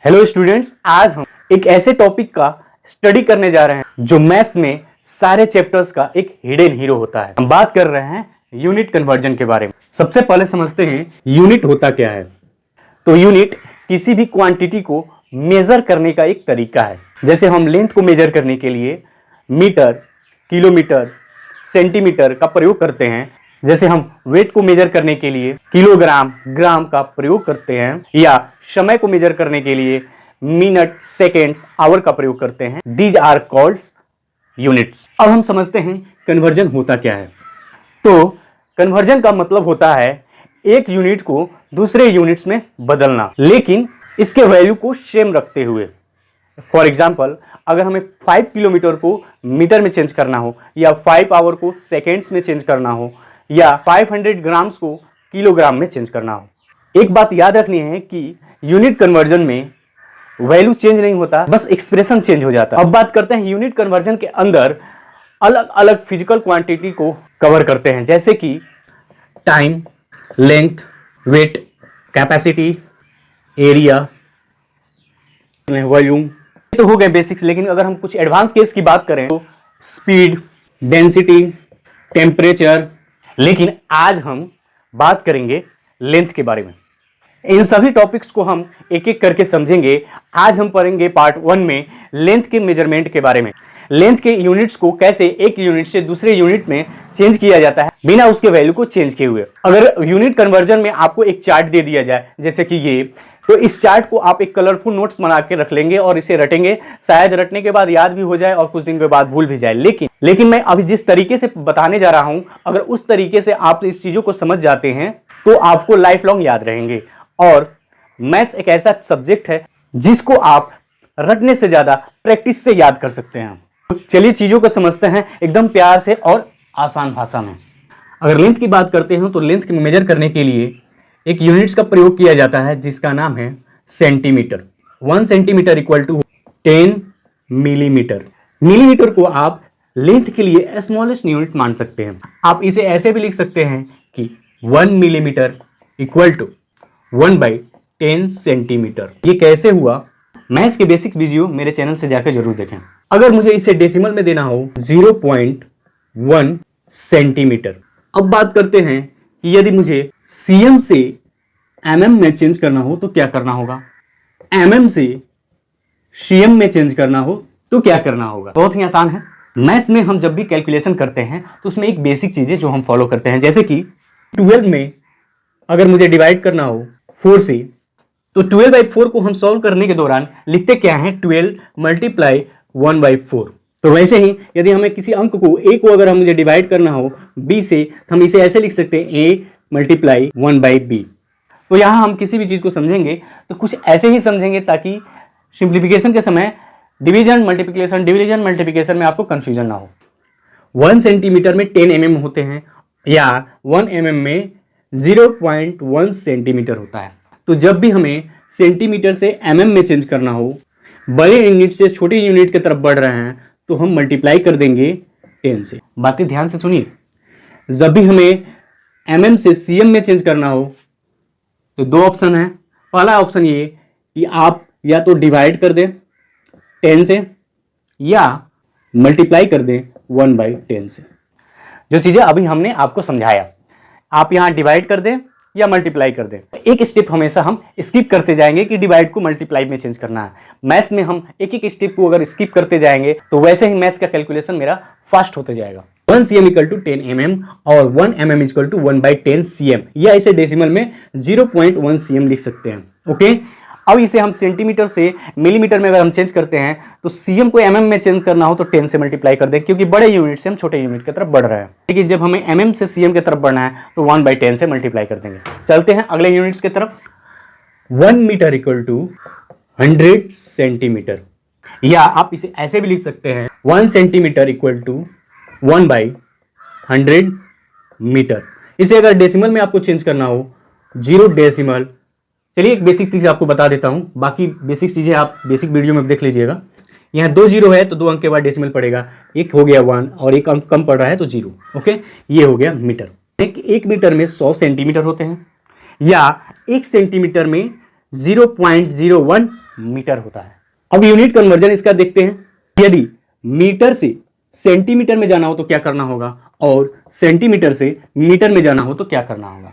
Hello students, आज हम एक ऐसे टॉपिक का स्टडी करने जा रहे हैं जो मैथ्स में सारे चैप्टर्स का एक हिडन हीरो होता है। हम बात कर रहे हैं यूनिट कन्वर्जन के बारे में। सबसे पहले समझते हैं यूनिट होता क्या है। तो यूनिट किसी भी क्वांटिटी को मेजर करने का एक तरीका है। जैसे हम लेंथ को मेजर करने के लिए मीटर, किलोमीटर, सेंटीमीटर का प्रयोग करते हैं, जैसे हम वेट को मेजर करने के लिए किलोग्राम, ग्राम का प्रयोग करते हैं, या समय को मेजर करने के लिए मिनट, सेकेंड्स, आवर का प्रयोग करते हैं। These are called units. अब हम समझते हैं कन्वर्जन होता क्या है। तो कन्वर्जन का मतलब होता है एक यूनिट को दूसरे यूनिट्स में बदलना, लेकिन इसके वैल्यू को सेम रखते हुए। फॉर एग्जाम्पल, अगर हमें 5 किलोमीटर को मीटर में चेंज करना हो, या 5 आवर को सेकेंड्स में चेंज करना हो, या 500 ग्राम्स को किलोग्राम में चेंज करना हो। एक बात याद रखनी है कि यूनिट कन्वर्जन में वैल्यू चेंज नहीं होता, बस एक्सप्रेशन चेंज हो जाता है। अब बात करते हैं यूनिट कन्वर्जन के अंदर अलग अलग फिजिकल क्वांटिटी को कवर करते हैं, जैसे कि time, length, weight, capacity, area, volume. तो हो गए बेसिक्स, लेकिन अगर हम कुछ एडवांस केस की बात करें तो स्पीड, डेंसिटी, टेम्परेचर। लेकिन आज हम बात करेंगे लेंथ के बारे में। इन सभी टॉपिक्स को हम एक एक करके समझेंगे। आज हम पढ़ेंगे पार्ट 1 में लेंथ के मेजरमेंट के बारे में। लेंथ के यूनिट्स को कैसे एक यूनिट से दूसरे यूनिट में चेंज किया जाता है बिना उसके वैल्यू को चेंज किए हुए। अगर यूनिट कन्वर्जन में आपको एक चार्ट दे दिया जाए, जैसे कि ये, तो इस चार्ट को आप एक कलरफुल नोट्स बना के रख लेंगे और इसे रटेंगे। शायद रटने के बाद याद भी हो जाए और कुछ दिन के बाद भूल भी जाए। लेकिन मैं अभी जिस तरीके से बताने जा रहा हूं, अगर उस तरीके से आप इस चीजों को समझ जाते हैं तो आपको लाइफ लॉन्ग याद रहेंगे। और मैथ्स एक ऐसा सब्जेक्ट है जिसको आप रटने से ज्यादा प्रैक्टिस से याद कर सकते हैं। चलिए चीजों को समझते हैं एकदम प्यार से और आसान भाषा में। अगर लेंथ की बात करते हैं तो लेंथ को मेजर करने के लिए एक यूनिट्स का प्रयोग किया जाता है जिसका नाम है centimetre. 1 centimetre equal to 10 millimetre. Millimetre को आप लेंथ के लिए स्मॉलेस्ट यूनिट मान सकते हैं। आप इसे ऐसे भी लिख सकते हैं कि 1 मिलीमीटर इक्वल टू 1/10 सेंटीमीटर। ये कैसे हुआ, मैथ्स के बेसिक्स वीडियो मेरे चैनल से जाकर जरूर देखें। अगर मुझे इसे डेसिमल में देना हो 0.1 सेंटीमीटर। अब बात करते हैं कि यदि मुझे सीएम से एमएम में चेंज करना हो तो क्या करना होगा, एमएम से सीएम में चेंज करना हो तो क्या करना होगा। बहुत ही आसान है। मैथ्स में हम जब भी कैलकुलेशन करते हैं तो उसमें एक बेसिक चीजें जो हम फॉलो करते हैं, जैसे कि 12 में अगर मुझे डिवाइड करना हो 4 से, तो 12/4 को हम सॉल्व करने के दौरान लिखते क्या है, 12 × 1/4। तो वैसे ही यदि हमें किसी अंक को a को अगर मुझे डिवाइड करना हो b से, तो हम इसे ऐसे लिख सकते हैं a × 1/b। तो यहाँ हम किसी भी चीज को समझेंगे तो कुछ ऐसे ही समझेंगे ताकि सिंप्लीफिकेशन के समय डिवीजन मल्टीप्लिकेशन में आपको कंफ्यूजन ना हो। 1 सेंटीमीटर में 10 mm होते हैं, या 1 mm में 0.1 सेंटीमीटर होता है। तो जब भी हमें सेंटीमीटर से mm में चेंज करना हो, बड़े यूनिट से छोटे यूनिट की तरफ बढ़ रहे हैं, तो हम मल्टीप्लाई कर देंगे 10 से। बातें ध्यान से सुनिए। जब भी हमें mm से cm में चेंज करना हो तो 2 ऑप्शन है। पहला ऑप्शन ये कि आप या तो डिवाइड कर दें 10 से, या मल्टीप्लाई कर दें 1/10 से। जो चीजें अभी हमने आपको समझाया, आप यहां डिवाइड कर दें या मल्टीप्लाई कर दें। एक स्टेप हमेशा हम स्किप करते जाएंगे कि डिवाइड को मल्टीप्लाई में चेंज करना है। मैथ्स में हम एक एक स्टेप को अगर स्किप करते जाएंगे तो वैसे ही मैथ्स का कैलकुलेशन मेरा फास्ट होते जाएगा। 1 cm = 10 mm और 1 mm = 1/10 cm, या इसे डेसिमल में 0.1 cm लिख सकते हैं। ओके, अब इसे हम सेंटीमीटर से मिलीमीटर में अगर हम चेंज करते हैं तो सीएम को एमएम में चेंज करना हो तो 10 से मल्टीप्लाई कर दें, क्योंकि बड़े यूनिट से हम छोटे यूनिट की तरफ बढ़ रहे हैं। लेकिन जब हमें एमएम से सीएम की तरफ बढ़ना है तो 1/10 से मल्टीप्लाई कर देंगे। चलते हैं अगले यूनिट्स की तरफ। 1 मीटर = 100 सेंटीमीटर, या आप इसे ऐसे भी लिख सकते हैं 1 सेंटीमीटर = 1/100 मीटर। इसे अगर डेसिमल में आपको चेंज करना हो 0 डेसिमल। चलिए एक बेसिक चीज आपको बता देता हूं, बाकी बेसिक चीजें आप बेसिक वीडियो में देख लीजिएगा। यहाँ 2 0 है तो 2 अंक के बाद डेसिमल पड़ेगा। एक हो गया 1 और एक अंक कम पड़ रहा है तो 0। ओके, ये हो गया मीटर। एक मीटर में 100 सेंटीमीटर होते हैं, या 1 सेंटीमीटर में 0.01 मीटर होता है। अब यूनिट कन्वर्जन इसका देखते हैं। यदि मीटर से सेंटीमीटर में जाना हो तो क्या करना होगा, और सेंटीमीटर से मीटर में जाना हो तो क्या करना होगा।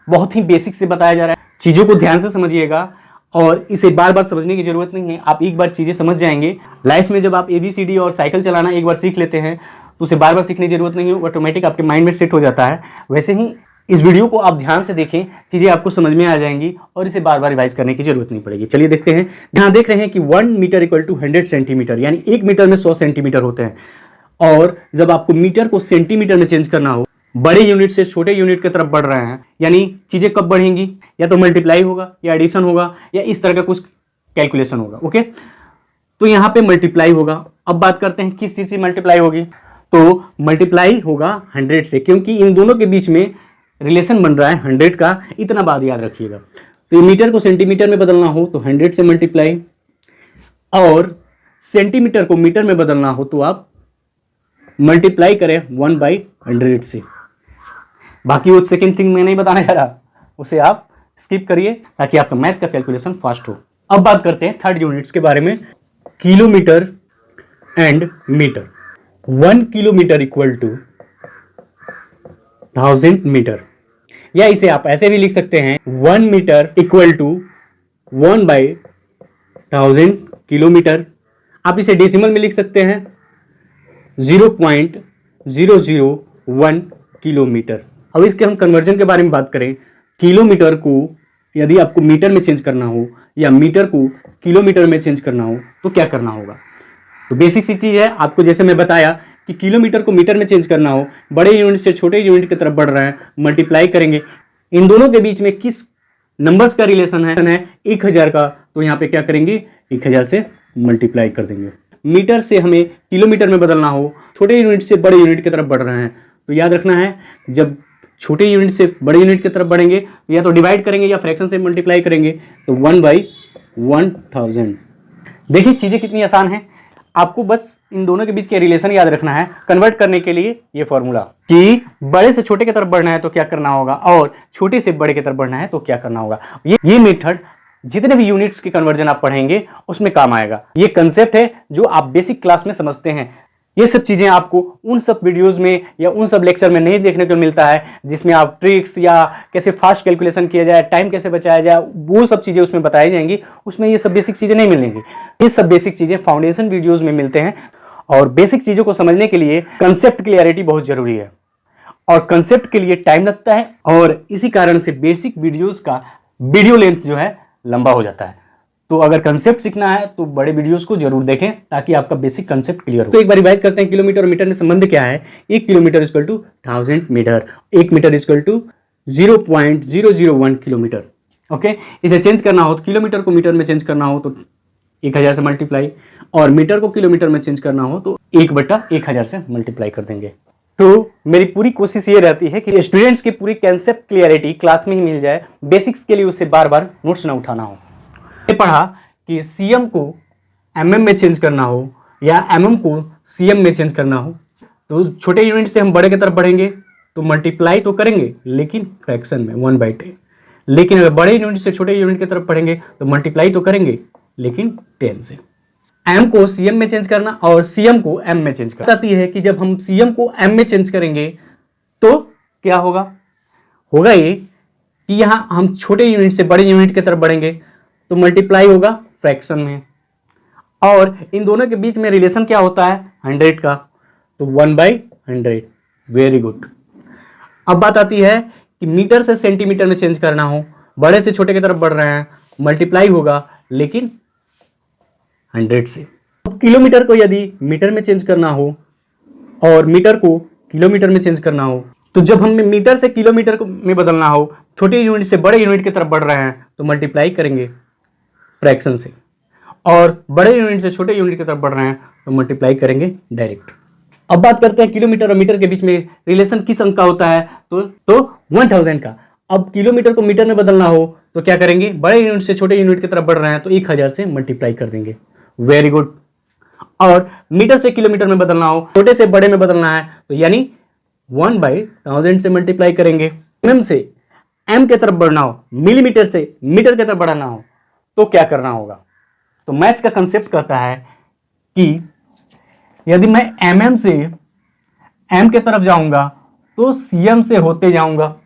बहुत ही बेसिक से बताया जा रहा है, चीजों को ध्यान से समझिएगा और इसे बार बार समझने की जरूरत नहीं है। आप एक बार चीजें समझ जाएंगे। लाइफ में जब आप ABCD और साइकिल चलाना एक बार सीख लेते हैं तो उसे बार बार सीखने की जरूरत नहीं है, ऑटोमेटिक आपके माइंड में सेट हो जाता है। वैसे ही इस वीडियो को आप ध्यान से देखें, चीजें आपको समझ में आ जाएंगी और इसे बार बार रिवाइज करने की जरूरत नहीं पड़ेगी। चलिए देखते हैं। यहाँ देख रहे हैं कि 1 मीटर इक्वल टू 100 सेंटीमीटर, यानी 1 मीटर में 100 सेंटीमीटर होते हैं। और जब आपको मीटर को सेंटीमीटर में चेंज करना हो, बड़े यूनिट से छोटे यूनिट की तरफ बढ़ रहे हैं, यानी चीजें कब बढ़ेंगी, या तो मल्टीप्लाई होगा या एडिशन होगा या इस तरह का कुछ कैलकुलेशन होगा। ओके, तो यहाँ पे मल्टीप्लाई होगा। अब बात करते हैं किस चीज से मल्टीप्लाई होगी, तो मल्टीप्लाई होगा 100 से, क्योंकि इन दोनों के बीच में रिलेशन बन रहा है 100 का। इतना बात याद रखिएगा। तो मीटर को सेंटीमीटर में बदलना हो तो 100 से मल्टीप्लाई, और सेंटीमीटर को मीटर में बदलना हो तो आप मल्टीप्लाई करें 1/100 से। बाकी वो सेकेंड थिंग मैं नहीं बताने जा रहा, उसे आप स्किप करिए ताकि आपका मैथ का कैलकुलेशन फास्ट हो। अब बात करते हैं थर्ड यूनिट्स के बारे में, kilometre and metre. 1 kilometre equal to 1000 metre, या इसे आप ऐसे भी लिख सकते हैं 1 मीटर इक्वल टू 1/1000 किलोमीटर। आप इसे डेसिमल में लिख सकते हैं 0.001 किलोमीटर। अब इसके हम कन्वर्जन के बारे में बात करें, किलोमीटर को यदि आपको मीटर में चेंज करना हो या मीटर को किलोमीटर में चेंज करना हो तो क्या करना होगा। तो बेसिक सी चीज है, आपको जैसे मैं बताया कि किलोमीटर को मीटर में चेंज करना हो, बड़े यूनिट से छोटे यूनिट की तरफ बढ़ रहे हैं, मल्टीप्लाई करेंगे। इन दोनों के बीच में किस नंबर्स का रिलेशन है 1000 का, तो यहाँ पे क्या करेंगे 1000 से मल्टीप्लाई कर देंगे। मीटर से हमें किलोमीटर में बदलना हो, छोटे यूनिट से बड़े यूनिट की तरफ बढ़ रहे हैं, तो याद रखना है जब छोटे यूनिट से बड़े यूनिट की तरफ बढ़ेंगे तो या तो डिवाइड करेंगे या फ्रैक्शन से मल्टीप्लाई करेंगे, तो 1/1000। देखिए चीजें कितनी आसान है, आपको बस इन दोनों के बीच के रिलेशन याद रखना है। कन्वर्ट करने के लिए ये फॉर्मूला कि बड़े से छोटे की तरफ बढ़ना है तो क्या करना होगा, और छोटे से बड़े की तरफ बढ़ना है तो क्या करना होगा। ये मेथड जितने भी यूनिट्स की कन्वर्जन आप पढ़ेंगे उसमें काम आएगा। ये कंसेप्ट है जो आप बेसिक क्लास में समझते हैं। ये सब चीजें आपको उन सब वीडियोस में या उन सब लेक्चर में नहीं देखने को मिलता है जिसमें आप ट्रिक्स या कैसे फास्ट कैलकुलेशन किया जाए, टाइम कैसे बचाया जाए, वो सब चीजें उसमें बताई जाएंगी। उसमें ये सब बेसिक चीजें नहीं मिलेंगी। ये सब बेसिक चीजें फाउंडेशन वीडियोज में मिलते हैं। और बेसिक चीजों को समझने के लिए कंसेप्ट क्लियरिटी बहुत जरूरी है, और कंसेप्ट के लिए टाइम लगता है, और इसी कारण से बेसिक वीडियोज का वीडियो लेंथ जो है लंबा हो जाता है। तो अगर कंसेप्ट सीखना है तो बड़े वीडियोस को जरूर देखें ताकि आपका बेसिक कंसेप्ट क्लियर हो। तो एक बार रिवाइज करते हैं, किलोमीटर और मीटर में संबंध क्या है। 1 kilometre equal to 1000 metre, 1 metre equal to 0.001 kilometre. Okay, इसे चेंज करना हो तो किलोमीटर को मीटर में चेंज करना हो तो 1000 से मल्टीप्लाई, और मीटर को किलोमीटर में चेंज करना हो तो 1/1000 से मल्टीप्लाई कर देंगे। तो मेरी पूरी कोशिश ये रहती है कि स्टूडेंट्स की पूरी कंसेप्ट क्लियरिटी क्लास में ही मिल जाए, बेसिक्स के लिए उससे बार बार नोट्स ना उठाना हो। पढ़ा कि सीएम को एमएम में चेंज करना हो या एमएम को सीएम में चेंज करना हो, तो छोटे यूनिट से हम बड़े की तरफ बढ़ेंगे तो मल्टीप्लाई तो करेंगे लेकिन फ्रैक्शन में 1/10। लेकिन अगर बड़े यूनिट से छोटे यूनिट की तरफ बढ़ेंगे तो मल्टीप्लाई तो करेंगे लेकिन 10 से। एम को सीएम में चेंज करना और सीएम को एम में चेंज करना बताती है कि जब हम सीएम को एम में चेंज करेंगे तो क्या होगा ये कि यहां हम छोटे यूनिट से बड़े यूनिट की तरफ बढ़ेंगे तो मल्टीप्लाई होगा फ्रैक्शन में, और इन दोनों के बीच में रिलेशन क्या होता है 100 का, तो 1/100। Very good. अब बात आती है कि मीटर से सेंटीमीटर में चेंज करना हो, बड़े से छोटे की तरफ बढ़ रहे हैं, मल्टीप्लाई होगा लेकिन 100 से। अब किलोमीटर को यदि मीटर में चेंज करना हो और मीटर को किलोमीटर में चेंज करना हो, तो जब हमें मीटर से किलोमीटर में बदलना हो, छोटे यूनिट से बड़े यूनिट की तरफ बढ़ रहे हैं तो मल्टीप्लाई करेंगे फ्रैक्शन से, और बड़े यूनिट से छोटे यूनिट की तरफ बढ़ रहे हैं तो मल्टीप्लाई करेंगे डायरेक्ट। अब बात करते हैं किलोमीटर और मीटर के बीच में रिलेशन किस अंक का होता है, तो 1000 का। अब किलोमीटर को मीटर में बदलना हो तो क्या करेंगे, बड़े यूनिट से छोटे यूनिट की तरफ बढ़ रहे हैं तो 1000 से मल्टीप्लाई कर देंगे। Very good. और मीटर से किलोमीटर में बदलना हो, छोटे से बड़े में बदलना है तो यानी 1/1000 से मल्टीप्लाई करेंगे। एम से एम की तरफ बढ़ना हो, मिलीमीटर से मीटर की तरफ बढ़ाना हो तो क्या करना होगा। तो मैथ्स का कंसेप्ट कहता है कि यदि मैं mm से m के तरफ जाऊंगा तो cm से होते जाऊंगा,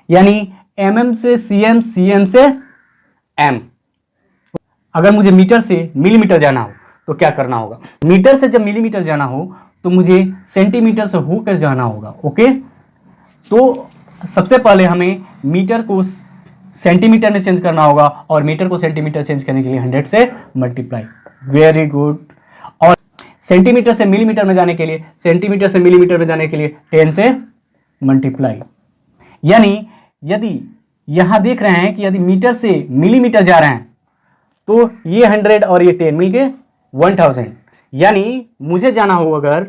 यानी mm से cm, cm से m। अगर मुझे मीटर से मिलीमीटर जाना हो तो क्या करना होगा। मीटर से जब मिलीमीटर जाना हो तो मुझे सेंटीमीटर से होकर जाना होगा। ओके, तो सबसे पहले हमें मीटर को सेंटीमीटर में चेंज करना होगा और मीटर को सेंटीमीटर चेंज करने के लिए 100 से मल्टीप्लाई। Very good. और सेंटीमीटर से मिलीमीटर में जाने के लिए, सेंटीमीटर से मिलीमीटर में जाने के लिए 10 से मल्टीप्लाई। यानी यदि यहां देख रहे हैं कि यदि मीटर से मिलीमीटर जा रहे हैं तो ये 100 और ये 10 मिलके 1000। यानी मुझे जाना हो अगर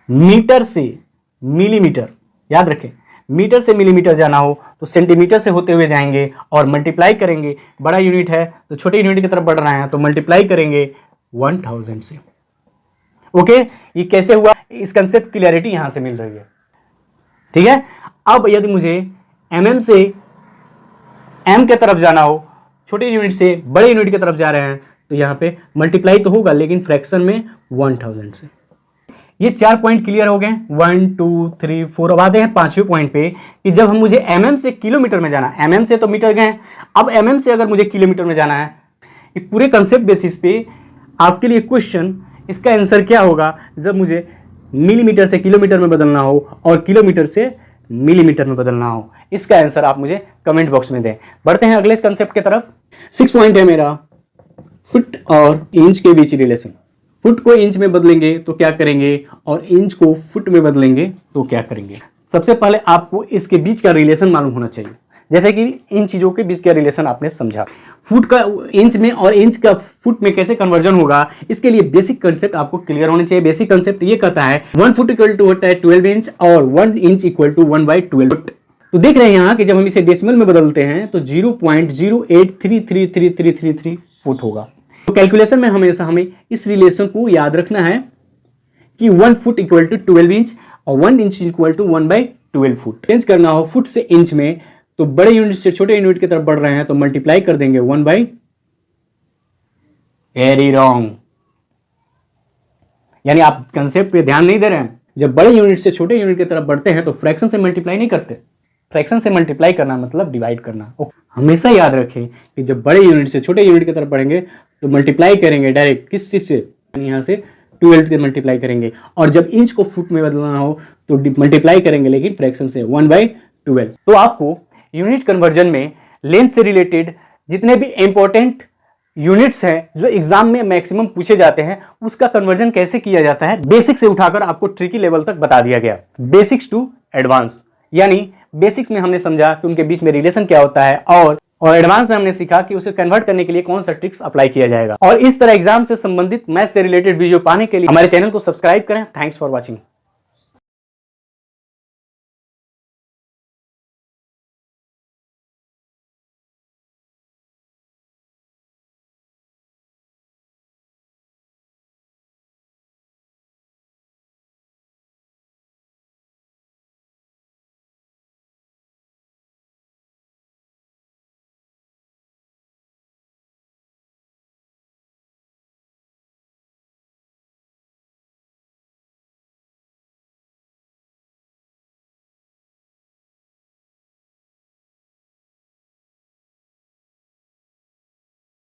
मीटर से मिलीमीटर, याद रखें मीटर से मिलीमीटर जाना हो तो सेंटीमीटर से होते हुए जाएंगे और मल्टीप्लाई करेंगे। बड़ा यूनिट है तो छोटे यूनिट की तरफ बढ़ रहे हैं तो मल्टीप्लाई करेंगे 1000 से। ओके, ये कैसे हुआ, इस कंसेप्ट क्लियरिटी यहां से मिल रही है। ठीक है, अब यदि मुझे mm से m के तरफ जाना हो, छोटे यूनिट से बड़े यूनिट की तरफ जा रहे हैं तो यहां पे मल्टीप्लाई तो होगा लेकिन फ्रैक्शन में 1000 से। ये 4 पॉइंट क्लियर हो गए। 1 2 3 4। अब आते हैं 5वें पॉइंट पे कि जब हम मुझे mm से किलोमीटर में जाना, mm से तो मीटर गए, अब mm से अगर मुझे किलोमीटर में जाना है, ये पूरे कंसेप्ट बेसिस पे आपके लिए क्वेश्चन, इसका आंसर क्या होगा जब मुझे मिलीमीटर से किलोमीटर में बदलना हो और किलोमीटर से मिलीमीटर में बदलना हो। इसका आंसर आप मुझे कमेंट बॉक्स में दें। बढ़ते हैं अगले कंसेप्ट की तरफ। 6 पॉइंट है मेरा, फुट और इंच के बीच रिलेशन। फुट को इंच में बदलेंगे तो क्या करेंगे और इंच को फुट में बदलेंगे तो क्या करेंगे। सबसे पहले आपको इसके बीच का रिलेशन मालूम होना चाहिए, जैसे कि इन चीजों के बीच का रिलेशन आपने समझा। फुट का इंच में और इंच का फुट में कैसे कन्वर्जन होगा, इसके लिए बेसिक कंसेप्ट आपको क्लियर होने चाहिए। बेसिक कंसेप्ट ये कहता है 1 फुट इक्वल टू होता है 12 इंच और 1 इंच इक्वल टू 1/12 फुट। तो देख रहे हैं यहाँ कि जब हम इसे डेसिमल में बदलते हैं तो 0.0833333 फुट होगा। तो कैलकुलेशन में हमेशा हमें इस रिलेशन को याद रखना है कि 1 फुट इक्वल टू 12 इंच और 1 inch equal to 1/12 foot. Change करना हो फुट से इंच में तो बड़े यूनिट से छोटे यूनिट की तरफ बढ़ रहे हैं तो मल्टीप्लाई कर देंगे 1 बाई। वेरी रॉन्ग, यानी आप कंसेप्ट पे ध्यान नहीं दे रहे हैं। जब बड़े यूनिट से छोटे यूनिट की तरफ बढ़ते हैं तो फ्रैक्शन से मल्टीप्लाई नहीं करते। फ्रैक्शन से मल्टीप्लाई करना मतलब डिवाइड करना। हमेशा याद रखें कि जब बड़े यूनिट से छोटे यूनिट की तरफ बढ़ेंगे तो मल्टीप्लाई करेंगे डायरेक्ट किस चीज से, यहां से 12 से मल्टीप्लाई करेंगे। और जब इंच को फुट में बदलना हो तो मल्टीप्लाई करेंगे लेकिन फ्रैक्शन से 1/12। तो आपको यूनिट कन्वर्जन में लेंथ से रिलेटेड जितने भी इंपॉर्टेंट यूनिट्स हैं जो एग्जाम में मैक्सिमम पूछे जाते हैं उसका कन्वर्जन कैसे किया जाता है बेसिक से उठाकर आपको ट्रिकी लेवल तक बता दिया गया। बेसिक्स टू एडवांस, यानी बेसिक्स में हमने समझा कि उनके बीच में रिलेशन क्या होता है और एडवांस में हमने सीखा कि उसे कन्वर्ट करने के लिए कौन सा ट्रिक्स अप्लाई किया जाएगा। और इस तरह एग्जाम से संबंधित मैथ से रिलेटेड वीडियो पाने के लिए हमारे चैनल को सब्सक्राइब करें। Thanks for watching.